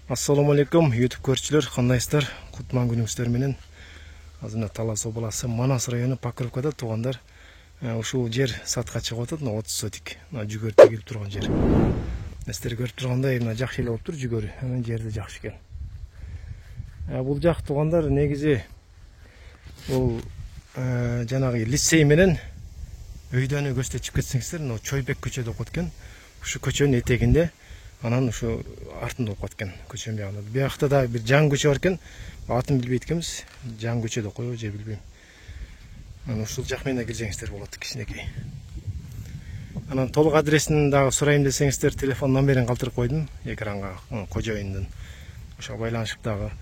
Assalamu alaikum YouTube көрчүлөр, кандайсыздар? Кутман күнүңүздөр менен. Азыр Талас областы Манас району Покровкада туугандар. Ушул жер сатка чыгып атат, 30 сотик. Жүгөр тегилип турган жер. Сиздер көрүп тургандай, мына жакшы эле болуп тур жүгөр. Анан жерде жакшы экен. Бул жак туугандар негизи бул жанагы лицей менен өйдөнү көздөчүп кетсеңиздер, мына Чойбек көчөдө окут экен. Ушу көчөнүн этегинде анан ушу артында окуп аткан көчөнүн биягында. Биякта да бир жаң көчө бар экен. Атын билбейт экенбиз. Жаң көчө деп коебу же билбейм. Анан ушул жак менен келсеңиздер болот, кичинекей. Анан толук адресин дагы сурайм десеңиздер, телефон номерин калтырып койдум экранга, кожоюндун. Ошого байланышып дагы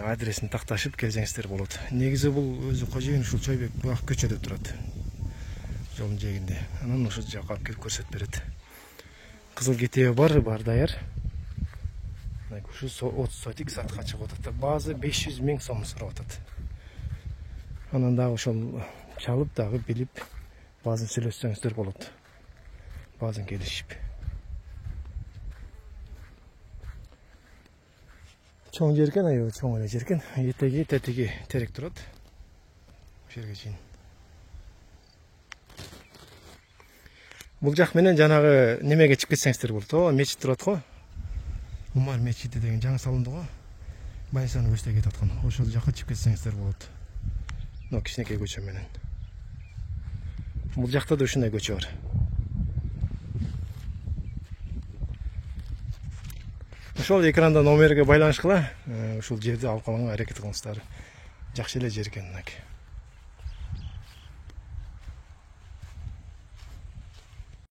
адресин такташып келсеңиздер болот. Негизи бул өзү кожоюн ушул Чойбек буяк көчөдө турат. Жолдун жээгинде. Анан ушул жакка алып келип көрсөтүп берет. Кызыл кетеби бар даяр. Ушу 30 сотик сатка чыгып атат. Баазы 500 миң сом сурап атат. Анан дагы ошол чалып дагы билип, баазын сүйлөшсөңүздөр болот. Баазын келишип. Чоң жер экен, аябай чоң эле жер экен. Этеги, тетиги терек турат. Ошол жерге чейин. Бул жак менен жанагы немеге чыгып кетсеңиздер болот. О, мечит турат го. Умар мечити деген жаңы салынды го. Байсаны көчтө кетип аткан. Ошол жакка чыгып кетсеңиздер болот. Но кичинекей көчө менен. Бул жакта да ушундай көчө бар. Ошол экранда номерге байланышкыла, ушул жерди алып калганга аракет кылыңыздар. Жакшы эле жер экен.